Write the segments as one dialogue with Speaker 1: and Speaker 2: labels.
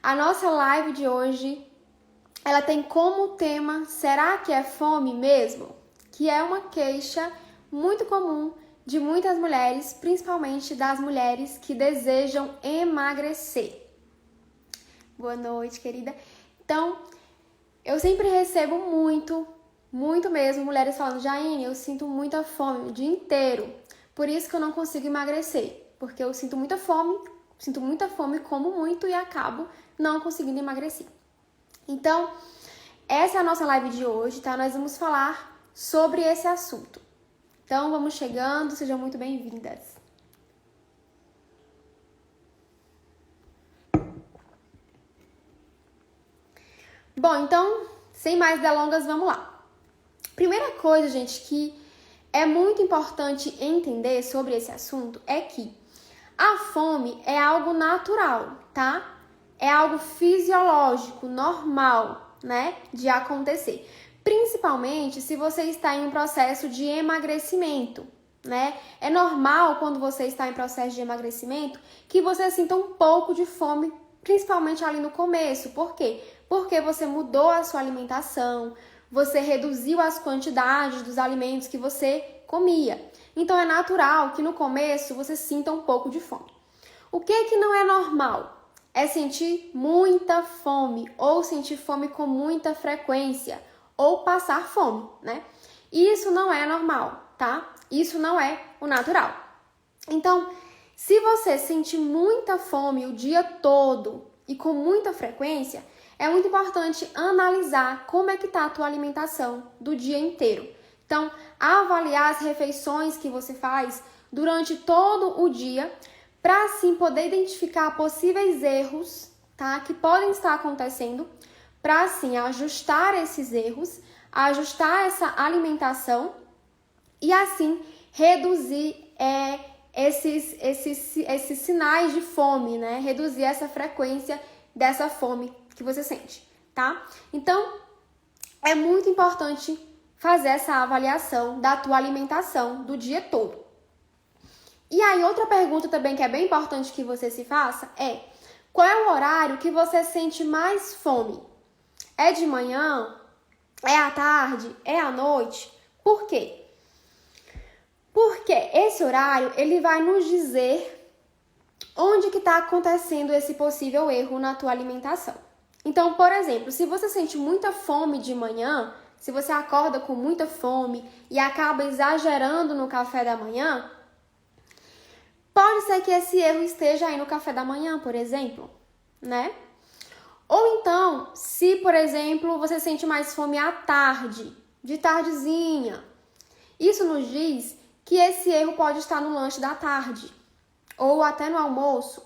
Speaker 1: A nossa live de hoje, ela tem como tema, será que é fome mesmo? Que é uma queixa muito comum de muitas mulheres, principalmente das mulheres que desejam emagrecer. Boa noite, querida. Então, eu sempre recebo muito mesmo, mulheres falando, Jaine, eu sinto muita fome o dia inteiro, por isso que eu não consigo emagrecer, porque eu sinto muita fome, como muito e acabo não conseguindo emagrecer. Então, essa é a nossa live de hoje, tá? Nós vamos falar sobre esse assunto. Então, vamos chegando, sejam muito bem-vindas. Bom, então, sem mais delongas, vamos lá. Primeira coisa, gente, que é muito importante entender sobre esse assunto é que a fome é algo natural, tá? É algo fisiológico, normal, né, de acontecer. Principalmente se você está em um processo de emagrecimento, né? É normal quando você está em processo de emagrecimento que você sinta um pouco de fome, principalmente ali no começo. Por quê? Porque você mudou a sua alimentação, você reduziu as quantidades dos alimentos que você comia. Então é natural que no começo você sinta um pouco de fome. O que não é normal? É sentir muita fome ou sentir fome com muita frequência ou passar fome, né? Isso não é normal, tá? Isso não é o natural. Então, se você sente muita fome o dia todo e com muita frequência, é muito importante analisar como é que tá a tua alimentação do dia inteiro. Então, avaliar as refeições que você faz durante todo o dia para assim poder identificar possíveis erros, tá, que podem estar acontecendo, para assim ajustar esses erros, ajustar essa alimentação e assim reduzir esses sinais de fome, né? Reduzir essa frequência dessa fome que você sente, tá? Então, é muito importante fazer essa avaliação da tua alimentação do dia todo. E aí, outra pergunta também que é bem importante que você se faça é: qual é o horário que você sente mais fome? É de manhã? É à tarde? É à noite? Por quê? Porque esse horário, ele vai nos dizer onde que está acontecendo esse possível erro na tua alimentação. Então, por exemplo, se você sente muita fome de manhã, se você acorda com muita fome e acaba exagerando no café da manhã, pode ser que esse erro esteja aí no café da manhã, por exemplo, né? Ou então, se, por exemplo, você sente mais fome à tarde, de tardezinha, isso nos diz que esse erro pode estar no lanche da tarde ou até no almoço.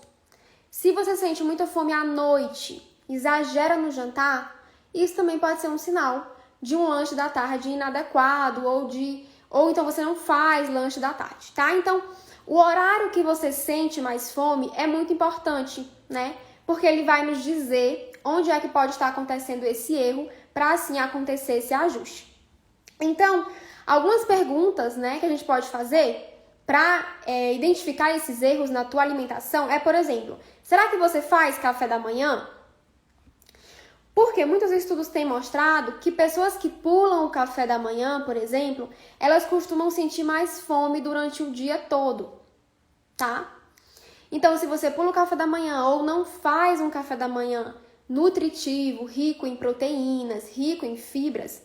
Speaker 1: Se você sente muita fome à noite, exagera no jantar, isso também pode ser um sinal de um lanche da tarde inadequado ou então você não faz lanche da tarde, tá? Então, o horário que você sente mais fome é muito importante, né? Porque ele vai nos dizer onde é que pode estar acontecendo esse erro para assim acontecer esse ajuste. Então, algumas perguntas, né, que a gente pode fazer para identificar esses erros na tua alimentação é, por exemplo, será que você faz café da manhã? Porque muitos estudos têm mostrado que pessoas que pulam o café da manhã, por exemplo, elas costumam sentir mais fome durante o dia todo, tá? Então, se você pula o café da manhã ou não faz um café da manhã nutritivo, rico em proteínas, rico em fibras,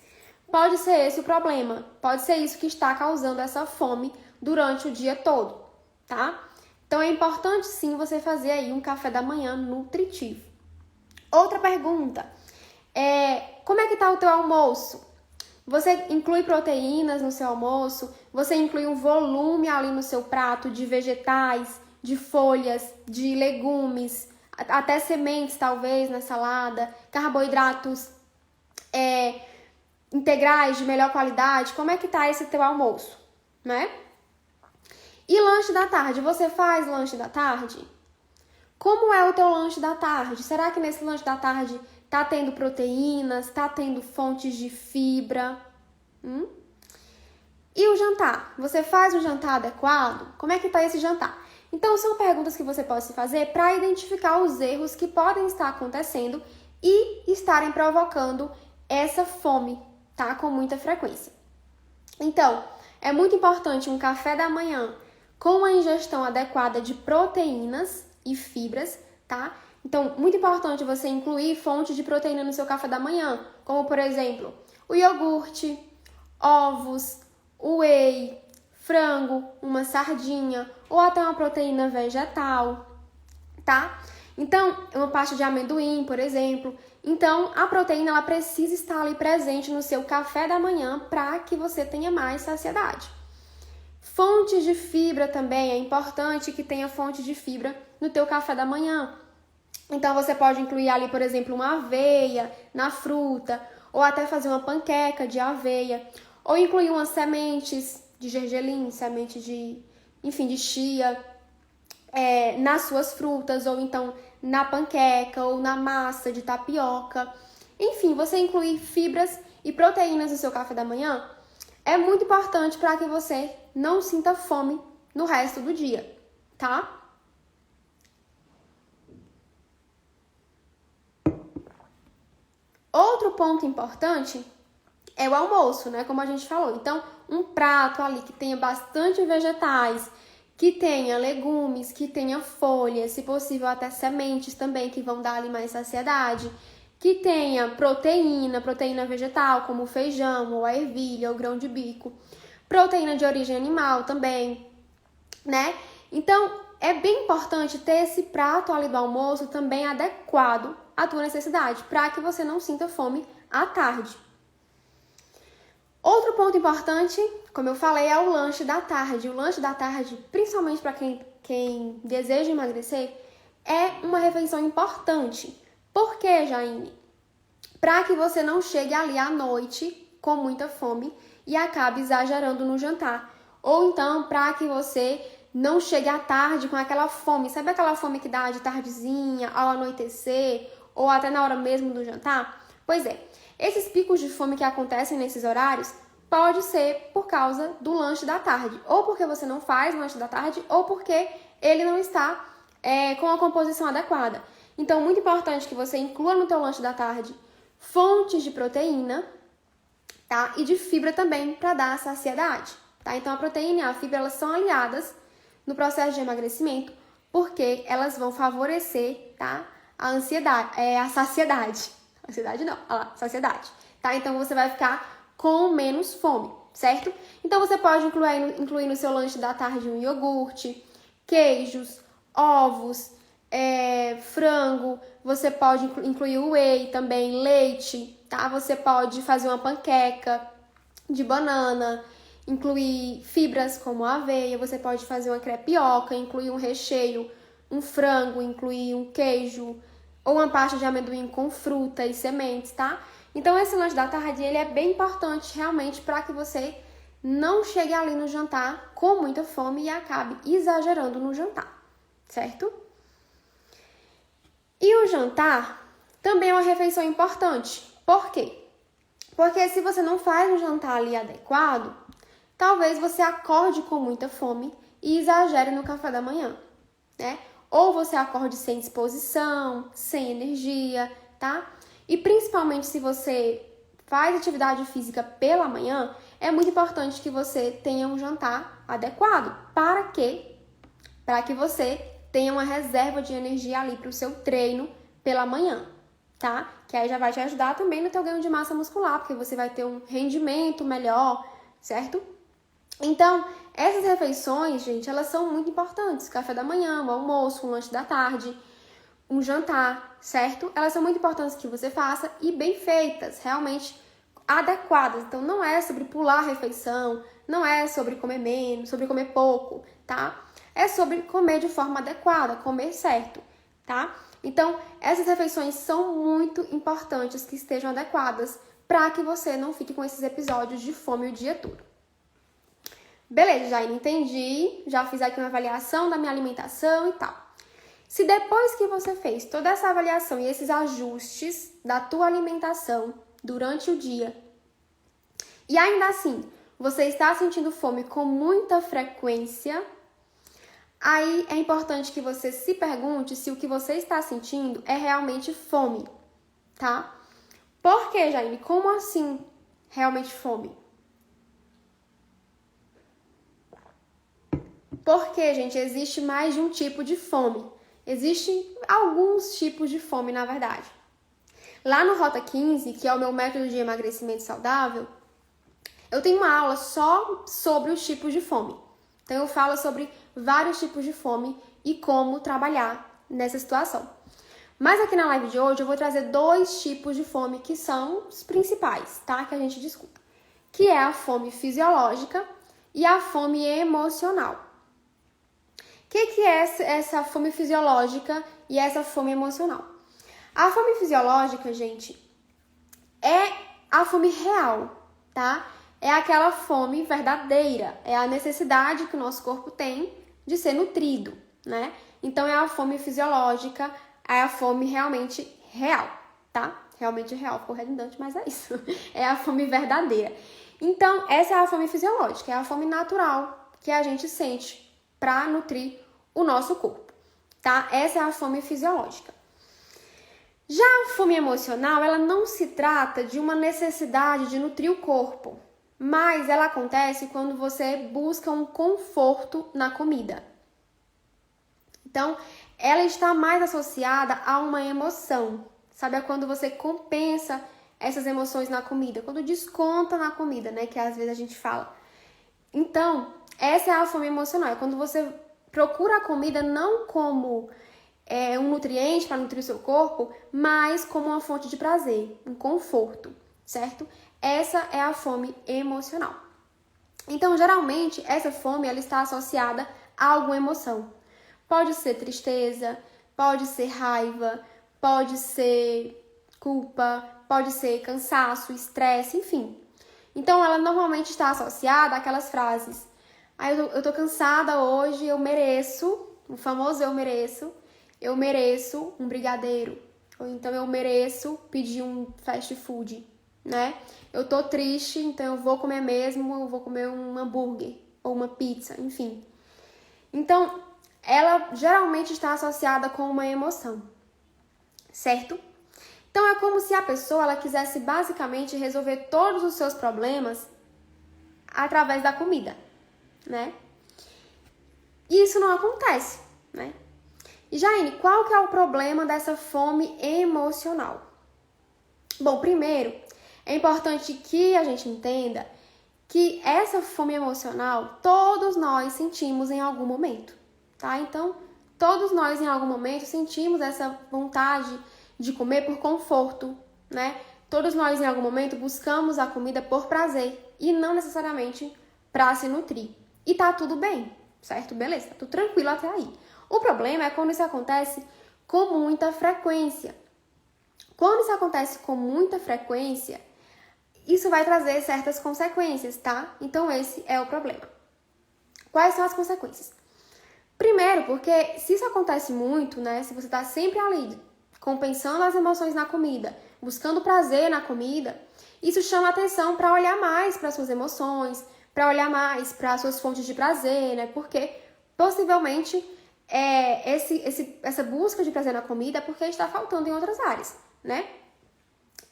Speaker 1: pode ser esse o problema, pode ser isso que está causando essa fome durante o dia todo, tá? Então, é importante sim você fazer aí um café da manhã nutritivo. Outra pergunta como é que tá o teu almoço? Você inclui proteínas no seu almoço? Você inclui um volume ali no seu prato de vegetais, de folhas, de legumes, até sementes talvez na salada, carboidratos integrais de melhor qualidade? Como é que tá esse teu almoço, né? E lanche da tarde? Você faz lanche da tarde? Como é o teu lanche da tarde? Será que nesse lanche da tarde tá tendo proteínas, tá tendo fontes de fibra? E o jantar? Você faz um jantar adequado? Como é que tá esse jantar? Então, são perguntas que você pode se fazer para identificar os erros que podem estar acontecendo e estarem provocando essa fome, tá? Com muita frequência. Então, é muito importante um café da manhã com uma ingestão adequada de proteínas e fibras, tá? Então, muito importante você incluir fontes de proteína no seu café da manhã, como, por exemplo, o iogurte, ovos, whey, frango, uma sardinha ou até uma proteína vegetal, tá? Então, uma pasta de amendoim, por exemplo. Então, a proteína ela precisa estar ali presente no seu café da manhã para que você tenha mais saciedade. Fontes de fibra também, é importante que tenha fonte de fibra no teu café da manhã. Então, você pode incluir ali, por exemplo, uma aveia na fruta, ou até fazer uma panqueca de aveia, ou incluir umas sementes de gergelim, semente de chia, nas suas frutas, ou então na panqueca, ou na massa de tapioca. Enfim, você incluir fibras e proteínas no seu café da manhã é muito importante para que você não sinta fome no resto do dia, tá? Outro ponto importante é o almoço, né? Como a gente falou. Então, um prato ali que tenha bastante vegetais, que tenha legumes, que tenha folhas, se possível até sementes também, que vão dar ali mais saciedade, que tenha proteína vegetal, como o feijão, ou a ervilha, ou grão de bico, proteína de origem animal também, né? Então, é bem importante ter esse prato ali do almoço também adequado à tua necessidade, para que você não sinta fome à tarde. Outro ponto importante, como eu falei, é o lanche da tarde. O lanche da tarde, principalmente para quem deseja emagrecer, é uma refeição importante. Por quê, Jaine? Para que você não chegue ali à noite com muita fome e acabe exagerando no jantar. Ou então, para que você não chegue à tarde com aquela fome. Sabe aquela fome que dá de tardezinha, ao anoitecer, ou até na hora mesmo do jantar? Pois é, esses picos de fome que acontecem nesses horários pode ser por causa do lanche da tarde. Ou porque você não faz o lanche da tarde, ou porque ele não está com a composição adequada. Então, muito importante que você inclua no teu lanche da tarde fontes de proteína, tá? E de fibra também para dar saciedade, tá? Então, a proteína e a fibra, elas são aliadas no processo de emagrecimento, porque elas vão favorecer, tá? A saciedade. Ansiedade não, saciedade, tá? Então, você vai ficar com menos fome, certo? Então, você pode incluir no seu lanche da tarde um iogurte, queijos, ovos, frango, você pode incluir o whey também, leite, tá? Você pode fazer uma panqueca de banana, incluir fibras como a aveia, você pode fazer uma crepioca, incluir um recheio, um frango, incluir um queijo ou uma pasta de amendoim com fruta e sementes, tá? Então, esse lanche da tarde, ele é bem importante realmente para que você não chegue ali no jantar com muita fome e acabe exagerando no jantar, certo? E o jantar também é uma refeição importante. Por quê? Porque se você não faz um jantar ali adequado, talvez você acorde com muita fome e exagere no café da manhã, né? Ou você acorde sem disposição, sem energia, tá? E principalmente se você faz atividade física pela manhã, é muito importante que você tenha um jantar adequado. Para quê? Para que você tenha uma reserva de energia ali para o seu treino pela manhã, tá? Que aí já vai te ajudar também no teu ganho de massa muscular, porque você vai ter um rendimento melhor, certo? Então, essas refeições, gente, elas são muito importantes. Café da manhã, um almoço, um lanche da tarde, um jantar, certo? Elas são muito importantes que você faça e bem feitas, realmente adequadas. Então, não é sobre pular a refeição, não é sobre comer menos, sobre comer pouco, tá? É sobre comer de forma adequada, comer certo, tá? Então, essas refeições são muito importantes que estejam adequadas para que você não fique com esses episódios de fome o dia todo. Beleza, já entendi, já fiz aqui uma avaliação da minha alimentação e tal. Se depois que você fez toda essa avaliação e esses ajustes da tua alimentação durante o dia, e ainda assim você está sentindo fome com muita frequência, Aí é importante que você se pergunte se o que você está sentindo é realmente fome, tá? Por que, Jaine? Como assim realmente fome? Porque, gente, existe mais de um tipo de fome. Existem alguns tipos de fome, na verdade. Lá no Rota 15, que é o meu método de emagrecimento saudável, eu tenho uma aula só sobre os tipos de fome. Então, eu falo sobre vários tipos de fome e como trabalhar nessa situação. Mas aqui na live de hoje, eu vou trazer 2 tipos de fome que são os principais, tá? Que a gente discuta. Que é a fome fisiológica e a fome emocional. O que é essa fome fisiológica e essa fome emocional? A fome fisiológica, gente, é a fome real, tá? É aquela fome verdadeira, é a necessidade que o nosso corpo tem de ser nutrido, né? Então, é a fome fisiológica, é a fome realmente real, tá? Realmente real, ficou redundante, mas é isso. É a fome verdadeira. Então, essa é a fome fisiológica, é a fome natural que a gente sente para nutrir o nosso corpo, tá? Essa é a fome fisiológica. Já a fome emocional, ela não se trata de uma necessidade de nutrir o corpo, mas ela acontece quando você busca um conforto na comida. Então, ela está mais associada a uma emoção. Sabe, é quando você compensa essas emoções na comida, quando desconta na comida, né, que às vezes a gente fala. Então, essa é a fome emocional, é quando você procura a comida não como um nutriente para nutrir o seu corpo, mas como uma fonte de prazer, um conforto, certo? Essa é a fome emocional. Então, geralmente, essa fome ela está associada a alguma emoção. Pode ser tristeza, pode ser raiva, pode ser culpa, pode ser cansaço, estresse, enfim. Então, ela normalmente está associada àquelas frases. Eu tô cansada hoje, eu mereço, o famoso eu mereço um brigadeiro. Ou então eu mereço pedir um fast food, né? Eu tô triste, então eu vou comer mesmo, eu vou comer um hambúrguer ou uma pizza, enfim. Então, ela geralmente está associada com uma emoção, certo? Então, é como se a pessoa ela quisesse basicamente resolver todos os seus problemas através da comida, né? E isso não acontece, né? E, Jaine, qual que é o problema dessa fome emocional? Bom, primeiro, é importante que a gente entenda que essa fome emocional todos nós sentimos em algum momento, tá? Então, todos nós em algum momento sentimos essa vontade de comer por conforto, né? Todos nós em algum momento buscamos a comida por prazer e não necessariamente para se nutrir. E tá tudo bem, certo? Beleza, tá tudo tranquilo até aí. O problema é quando isso acontece com muita frequência. Quando isso acontece com muita frequência, isso vai trazer certas consequências, tá? Então, esse é o problema. Quais são as consequências? Primeiro, porque se isso acontece muito, né? Se você tá sempre ali compensando as emoções na comida, buscando prazer na comida, isso chama atenção para olhar mais para suas emoções, para olhar mais para suas fontes de prazer, né? Porque possivelmente essa busca de prazer na comida é porque está faltando em outras áreas, né?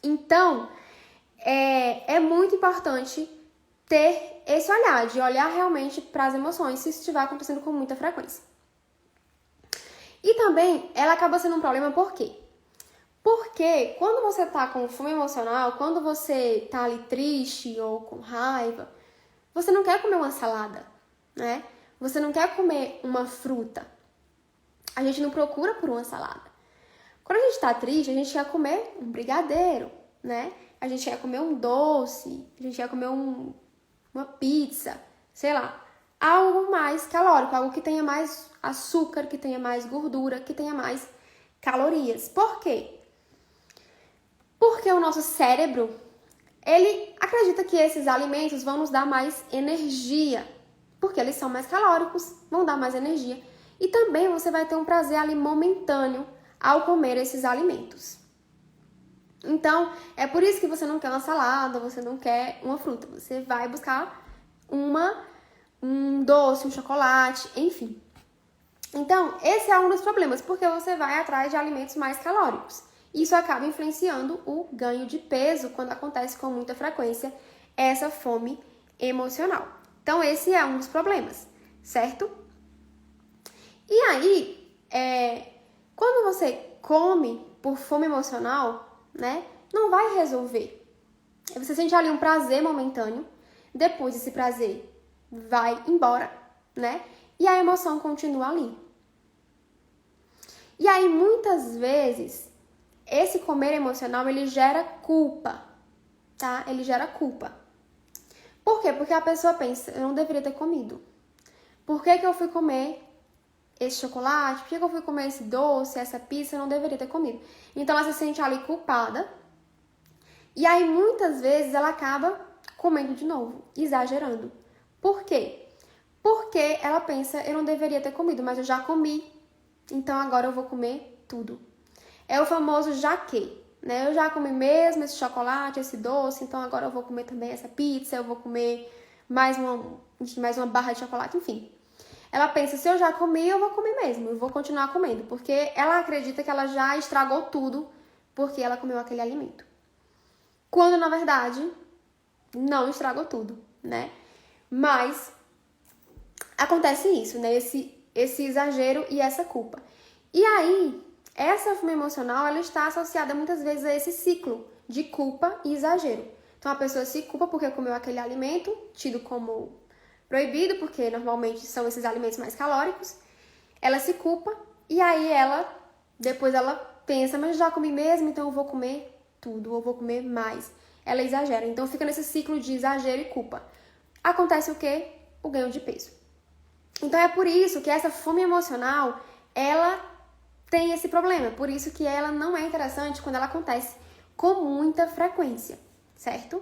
Speaker 1: Então, é muito importante ter esse olhar, de olhar realmente para as emoções, se isso estiver acontecendo com muita frequência. E também, ela acaba sendo um problema por quê? Porque quando você tá com fome emocional, quando você tá ali triste ou com raiva, você não quer comer uma salada, né? Você não quer comer uma fruta. A gente não procura por uma salada. Quando a gente tá triste, a gente quer comer um brigadeiro, né? A gente quer comer um doce, a gente quer comer uma pizza, sei lá. Algo mais calórico, algo que tenha mais açúcar, que tenha mais gordura, que tenha mais calorias. Por quê? Porque o nosso cérebro, ele acredita que esses alimentos vão nos dar mais energia, porque eles são mais calóricos, vão dar mais energia. E também você vai ter um prazer ali momentâneo ao comer esses alimentos. Então, é por isso que você não quer uma salada, você não quer uma fruta. Você vai buscar um doce, um chocolate, enfim. Então, esse é um dos problemas, porque você vai atrás de alimentos mais calóricos. Isso acaba influenciando o ganho de peso quando acontece com muita frequência essa fome emocional. Então, esse é um dos problemas, certo? E aí, quando você come por fome emocional, né, não vai resolver. Você sente ali um prazer momentâneo, depois esse prazer vai embora, né? E a emoção continua ali. E aí, muitas vezes, esse comer emocional, ele gera culpa, tá? Ele gera culpa. Por quê? Porque a pessoa pensa, eu não deveria ter comido. Por que eu fui comer esse chocolate? Por que eu fui comer esse doce, essa pizza? Eu não deveria ter comido. Então, ela se sente ali culpada. E aí, muitas vezes, ela acaba comendo de novo, exagerando. Por quê? Porque ela pensa, eu não deveria ter comido, mas eu já comi. Então, agora eu vou comer tudo. É o famoso já que, né? Eu já comi mesmo esse chocolate, esse doce, então agora eu vou comer também essa pizza, eu vou comer mais uma barra de chocolate, enfim. Ela pensa, se eu já comi, eu vou comer mesmo, eu vou continuar comendo, porque ela acredita que ela já estragou tudo porque ela comeu aquele alimento. Quando, na verdade, não estragou tudo, né? Mas acontece isso, né? Esse exagero e essa culpa. E aí, essa fome emocional, ela está associada muitas vezes a esse ciclo de culpa e exagero. Então, a pessoa se culpa porque comeu aquele alimento, tido como proibido, porque normalmente são esses alimentos mais calóricos. Ela se culpa e aí depois ela pensa, mas já comi mesmo, então eu vou comer tudo, eu vou comer mais. Ela exagera, então fica nesse ciclo de exagero e culpa. Acontece o quê? O ganho de peso. Então é por isso que essa fome emocional, ela tem esse problema. Por isso que ela não é interessante quando ela acontece com muita frequência, certo?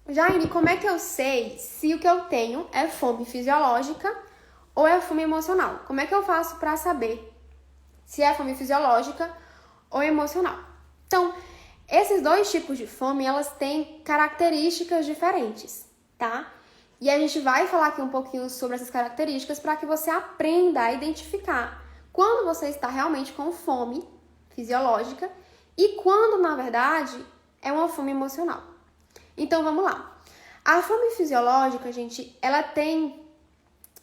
Speaker 1: Jaine, como é que eu sei se o que eu tenho é fome fisiológica ou é fome emocional? Como é que eu faço para saber se é fome fisiológica ou emocional? Então, esses dois tipos de fome, elas têm características diferentes, tá? E a gente vai falar aqui um pouquinho sobre essas características para que você aprenda a identificar quando você está realmente com fome fisiológica e quando, na verdade, é uma fome emocional. Então, vamos lá. A fome fisiológica, gente, ela tem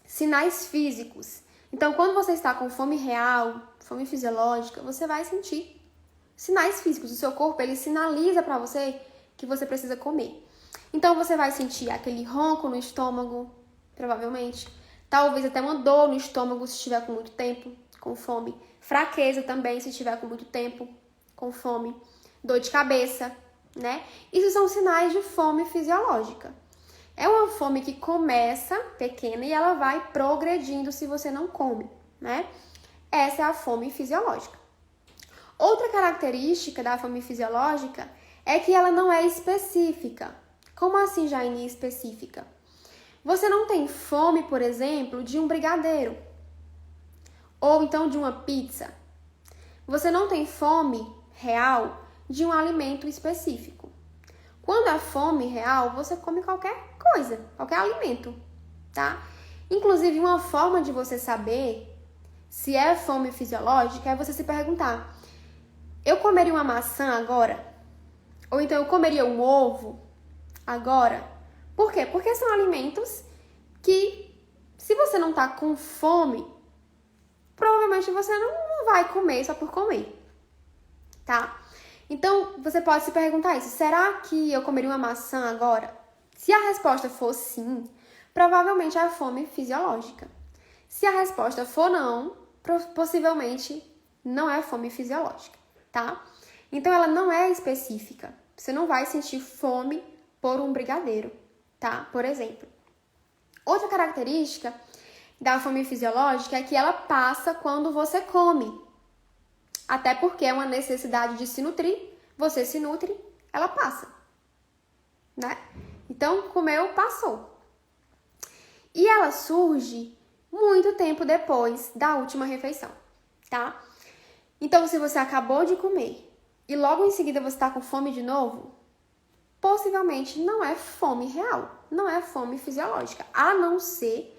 Speaker 1: sinais físicos. Então, quando você está com fome real, fome fisiológica, você vai sentir sinais físicos. O seu corpo, ele sinaliza para você que você precisa comer. Então, você vai sentir aquele ronco no estômago, provavelmente. Talvez até uma dor no estômago se estiver com muito tempo, com fome. Fraqueza também, se estiver com muito tempo, com fome. Dor de cabeça, né? Isso são sinais de fome fisiológica. É uma fome que começa pequena e ela vai progredindo se você não come, né? Essa é a fome fisiológica. Outra característica da fome fisiológica é que ela não é específica. Como assim, Jaine, específica? Você não tem fome, por exemplo, de um brigadeiro ou então de uma pizza. Você não tem fome real de um alimento específico. Quando é fome real, você come qualquer coisa, qualquer alimento, tá? Inclusive, uma forma de você saber se é fome fisiológica é você se perguntar: eu comeria uma maçã agora? Ou então eu comeria um ovo agora? Por quê? Porque são alimentos que, se você não tá com fome, provavelmente você não vai comer só por comer, tá? Então, você pode se perguntar isso: será que eu comeria uma maçã agora? Se a resposta for sim, provavelmente é fome fisiológica. Se a resposta for não, possivelmente não é fome fisiológica, tá? Então, ela não é específica. Você não vai sentir fome por um brigadeiro, tá? Por exemplo. Outra característica da fome fisiológica é que ela passa quando você come. Até porque é uma necessidade de se nutrir, você se nutre, ela passa, né? Então, comeu, passou. E ela surge muito tempo depois da última refeição, tá? Então, se você acabou de comer e logo em seguida você tá com fome de novo, possivelmente não é fome real, não é fome fisiológica, a não ser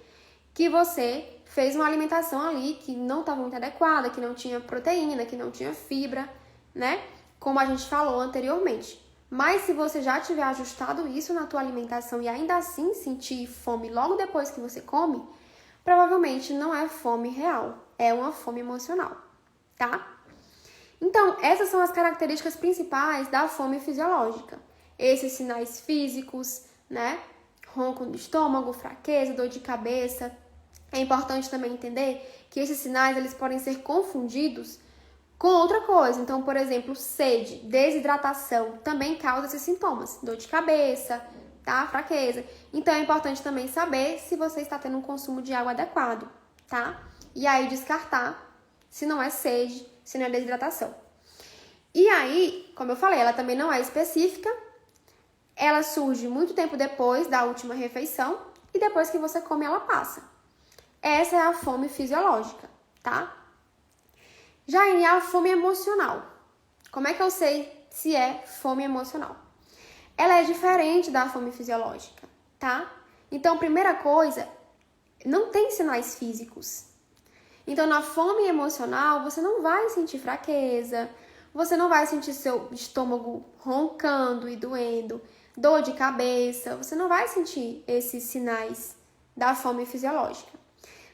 Speaker 1: que você fez uma alimentação ali que não estava muito adequada, que não tinha proteína, que não tinha fibra, né? Como a gente falou anteriormente. Mas se você já tiver ajustado isso na tua alimentação e ainda assim sentir fome logo depois que você come, provavelmente não é fome real, é uma fome emocional, tá? Então, essas são as características principais da fome fisiológica. Esses sinais físicos, né? Ronco do estômago, fraqueza, dor de cabeça. É importante também entender que esses sinais eles podem ser confundidos com outra coisa. Então, por exemplo, sede, desidratação também causa esses sintomas. Dor de cabeça, tá? Fraqueza. Então, é importante também saber se você está tendo um consumo de água adequado, tá? E aí descartar se não é sede, se não é desidratação. E aí, como eu falei, ela também não é específica. Ela surge muito tempo depois da última refeição e depois que você come, ela passa. Essa é a fome fisiológica, tá? Já a fome emocional. Como é que eu sei se é fome emocional? Ela é diferente da fome fisiológica, tá? Então, primeira coisa, não tem sinais físicos. Então, na fome emocional, você não vai sentir fraqueza, você não vai sentir seu estômago roncando e doendo, dor de cabeça, você não vai sentir esses sinais da fome fisiológica.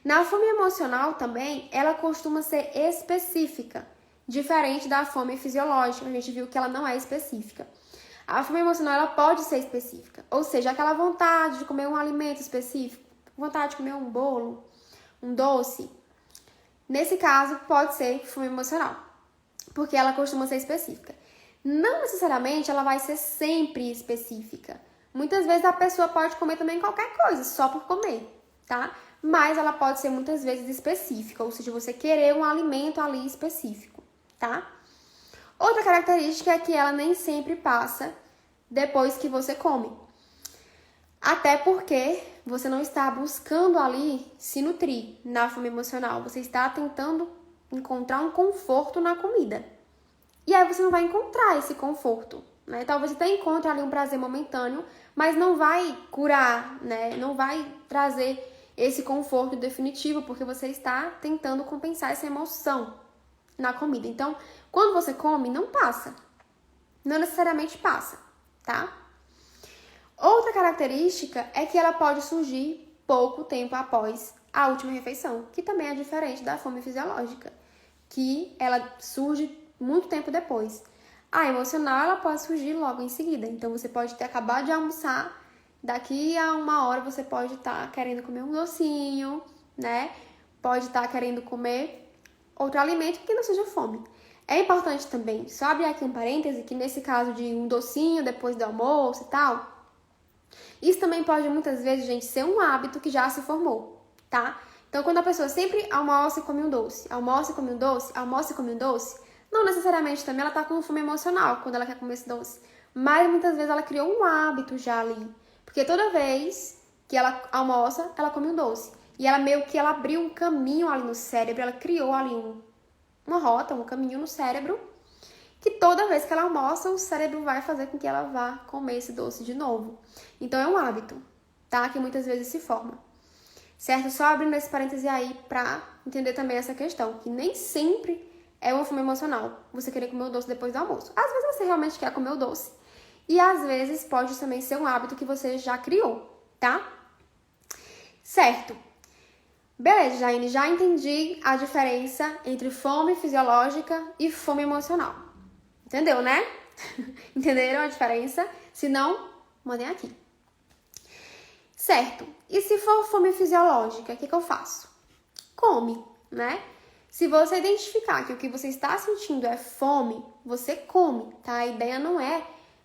Speaker 1: Na fome emocional também, ela costuma ser específica, diferente da fome fisiológica, a gente viu que ela não é específica. A fome emocional ela pode ser específica, ou seja, aquela vontade de comer um alimento específico, vontade de comer um bolo, um doce. Nesse caso, pode ser fome emocional, porque ela costuma ser específica. Não necessariamente ela vai ser sempre específica. Muitas vezes a pessoa pode comer também qualquer coisa, só por comer, tá? Mas ela pode ser muitas vezes específica, ou seja, você querer um alimento ali específico, tá? Outra característica é que ela nem sempre passa depois que você come. Até porque você não está buscando ali se nutrir na fome emocional, você está tentando encontrar um conforto na comida. E aí você não vai encontrar esse conforto, né? Talvez você até encontre ali um prazer momentâneo, mas não vai curar, né? Não vai trazer esse conforto definitivo, porque você está tentando compensar essa emoção na comida. Então, quando você come, não passa. Não necessariamente passa, tá? Outra característica é que ela pode surgir pouco tempo após a última refeição, que também é diferente da fome fisiológica, que ela surge muito tempo depois. A emocional, ela pode surgir logo em seguida. Então, você pode ter acabado de almoçar, daqui a 1 hora você pode estar querendo comer um docinho, né? Pode estar querendo comer outro alimento que não seja fome. É importante também, só abrir aqui um parêntese, que nesse caso de um docinho depois do almoço e tal, isso também pode muitas vezes, gente, ser um hábito que já se formou, tá? Então, quando a pessoa sempre almoça e come um doce, almoça e come um doce, almoça e come um doce, não necessariamente também ela tá com fome emocional quando ela quer comer esse doce, mas muitas vezes ela criou um hábito já ali. Porque toda vez que ela almoça, ela come um doce. E ela meio que ela abriu um caminho ali no cérebro, ela criou ali uma rota, um caminho no cérebro, que toda vez que ela almoça, o cérebro vai fazer com que ela vá comer esse doce de novo. Então é um hábito, tá? Que muitas vezes se forma. Certo? Só abrindo esse parêntese aí pra entender também essa questão, que nem sempre é uma fome emocional você querer comer o doce depois do almoço. Às vezes você realmente quer comer o doce, e às vezes pode também ser um hábito que você já criou, tá? Certo. Beleza, Jaine, já entendi a diferença entre fome fisiológica e fome emocional. Entendeu, né? Entenderam a diferença? Se não, mandem aqui. Certo. E se for fome fisiológica, o que eu faço? Come, né? Se você identificar que o que você está sentindo é fome, você come, tá? A ideia não é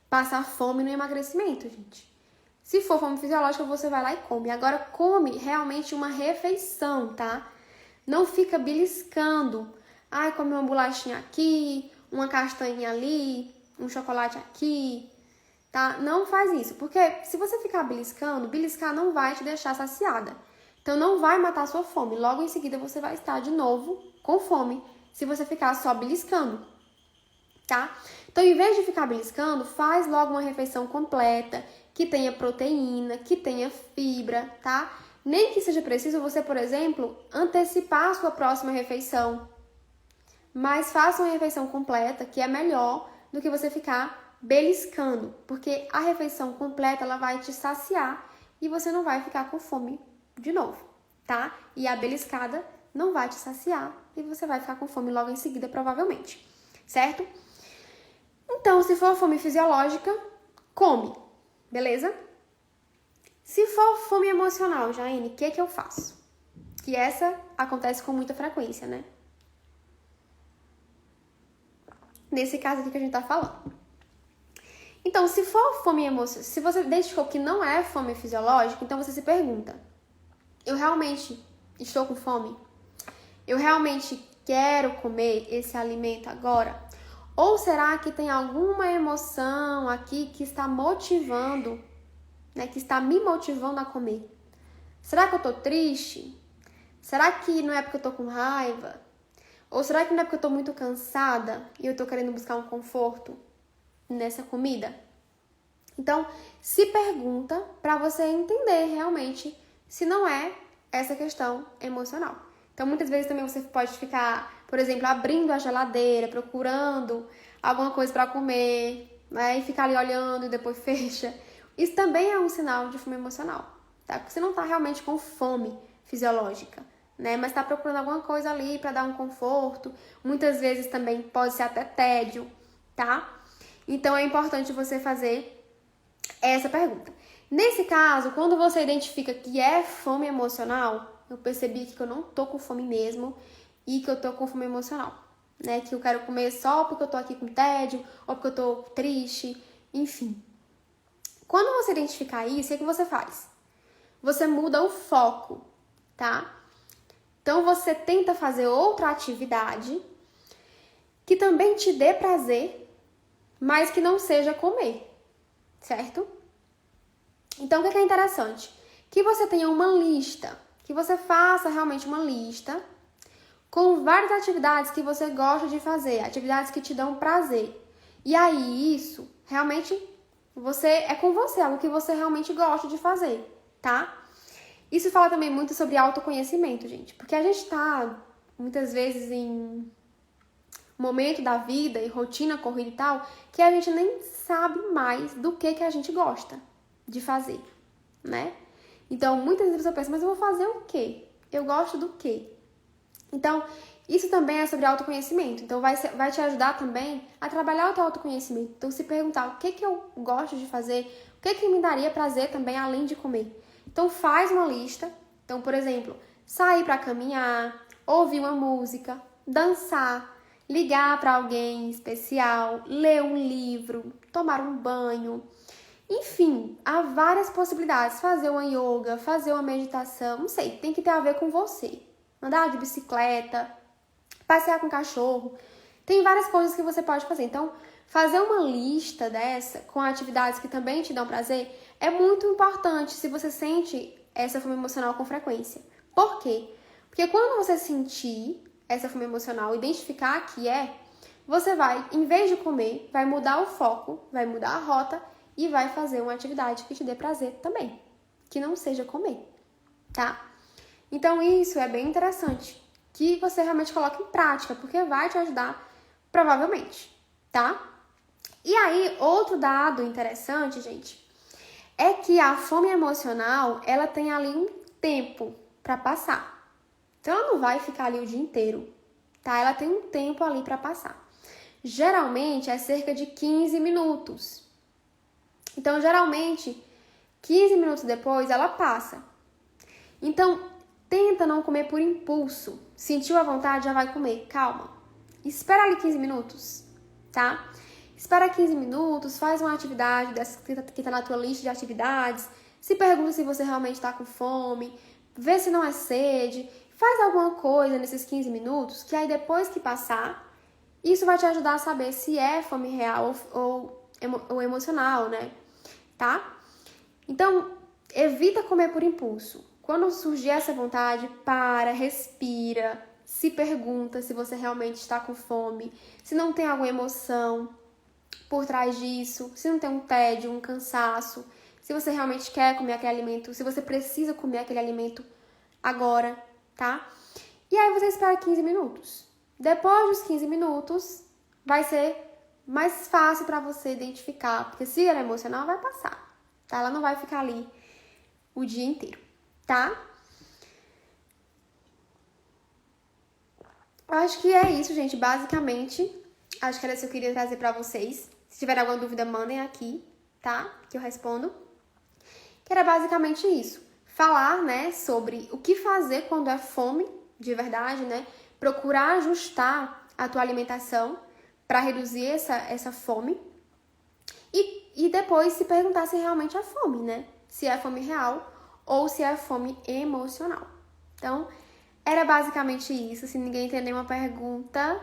Speaker 1: passar fome no emagrecimento, gente. Se for fome fisiológica, você vai lá e come. Agora, come realmente uma refeição, tá? Não fica beliscando. Ai, come uma bolachinha aqui, uma castanha ali, um chocolate aqui, tá? Não faz isso, porque se você ficar beliscando, beliscar não vai te deixar saciada. Então, não vai matar a sua fome. Logo em seguida, você vai estar de novo com fome, se você ficar só beliscando. tá? Então, em vez de ficar beliscando, faz logo uma refeição completa, que tenha proteína, que tenha fibra, tá? Nem que seja preciso você, por exemplo, antecipar a sua próxima refeição. Mas faça uma refeição completa, que é melhor do que você ficar beliscando, porque a refeição completa ela vai te saciar e você não vai ficar com fome de novo, tá? E a beliscada não vai te saciar e você vai ficar com fome logo em seguida, provavelmente, certo? Então, se for fome fisiológica, come, beleza? Se for fome emocional, Jaine, o que eu faço? Que essa acontece com muita frequência, né? Nesse caso aqui que a gente tá falando. Então, se for fome emocional, se você identificou que não é fome fisiológica, então você se pergunta: eu realmente estou com fome? Eu realmente quero comer esse alimento agora? Ou será que tem alguma emoção aqui que está motivando, né, que está me motivando a comer? Será que eu tô triste? Será que não é porque eu tô com raiva? Ou será que não é porque eu tô muito cansada e eu tô querendo buscar um conforto nessa comida? Então, se pergunta para você entender realmente se não é essa questão emocional. Então, muitas vezes também você pode ficar, por exemplo, abrindo a geladeira, procurando alguma coisa para comer, né? E ficar ali olhando e depois fecha. Isso também é um sinal de fome emocional, tá? Porque você não tá realmente com fome fisiológica, né? Mas tá procurando alguma coisa ali para dar um conforto. Muitas vezes também pode ser até tédio, tá? Então, é importante você fazer essa pergunta. Nesse caso, quando você identifica que é fome emocional, eu percebi que eu não tô com fome mesmo e que eu tô com fome emocional, né? Que eu quero comer só porque eu tô aqui com tédio ou porque eu tô triste, enfim. Quando você identificar isso, o que você faz? Você muda o foco, tá? Então, você tenta fazer outra atividade que também te dê prazer, mas que não seja comer, certo? Então, o que é interessante? Que você tenha uma lista, que você faça realmente uma lista com várias atividades que você gosta de fazer, atividades que te dão prazer. E aí, isso realmente é com você, algo que você realmente gosta de fazer, tá? Isso fala também muito sobre autoconhecimento, gente, porque a gente tá, muitas vezes, em momento da vida e rotina corrida e tal, que a gente nem sabe mais do que a gente gosta de fazer, né? Então, muitas vezes a pessoa pensa, mas eu vou fazer o quê? Eu gosto do quê? Então, isso também é sobre autoconhecimento. Então, vai te ajudar também a trabalhar o teu autoconhecimento. Então, se perguntar o que eu gosto de fazer, o que me daria prazer também além de comer. Então, faz uma lista. Então, por exemplo, sair para caminhar, ouvir uma música, dançar, ligar para alguém especial, ler um livro, tomar um banho. Enfim, há várias possibilidades. Fazer uma yoga, fazer uma meditação, não sei, tem que ter a ver com você. Andar de bicicleta, passear com cachorro. Tem várias coisas que você pode fazer. Então, fazer uma lista dessa com atividades que também te dão prazer é muito importante se você sente essa fome emocional com frequência. Por quê? Porque quando você sentir essa fome emocional, identificar que você vai, em vez de comer, vai mudar o foco, vai mudar a rota e vai fazer uma atividade que te dê prazer também, que não seja comer, tá? Então, isso é bem interessante, que você realmente coloque em prática, porque vai te ajudar, provavelmente, tá? E aí, outro dado interessante, gente, é que a fome emocional, ela tem ali um tempo para passar. Então, ela não vai ficar ali o dia inteiro, tá? Ela tem um tempo ali para passar. Geralmente, é cerca de 15 minutos. Então, geralmente, 15 minutos depois, ela passa. Então, tenta não comer por impulso. Sentiu a vontade, já vai comer. Calma. Espera ali 15 minutos, tá? Espera 15 minutos, faz uma atividade dessa que tá na tua lista de atividades. Se pergunta se você realmente está com fome. Vê se não é sede. Faz alguma coisa nesses 15 minutos, que aí depois que passar, isso vai te ajudar a saber se é fome real ou emocional, né? Tá? Então, evita comer por impulso. quando surgir essa vontade, para, respira, se pergunta se você realmente está com fome, se não tem alguma emoção por trás disso, se não tem um tédio, um cansaço, se você realmente quer comer aquele alimento, se você precisa comer aquele alimento agora, tá? E aí você espera 15 minutos. Depois dos 15 minutos, vai ser mais fácil para você identificar, porque se ela é emocional, vai passar, tá? Ela não vai ficar ali o dia inteiro, tá? Eu acho que é isso, gente, basicamente. Acho que era isso que eu queria trazer pra vocês. Se tiver alguma dúvida, mandem aqui, tá? Que eu respondo. Que era basicamente isso. Falar, né, sobre o que fazer quando é fome, de verdade, né? Procurar ajustar a tua alimentação para reduzir essa fome. E depois se perguntar se realmente é fome, né? Se é fome real ou se é fome emocional. Então, era basicamente isso. Se ninguém tem nenhuma pergunta,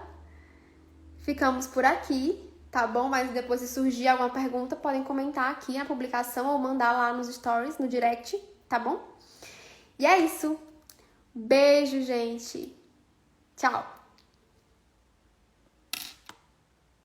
Speaker 1: ficamos por aqui, tá bom? Mas depois, se surgir alguma pergunta, podem comentar aqui na publicação ou mandar lá nos stories, no direct, tá bom? E é isso. Beijo, gente. Tchau.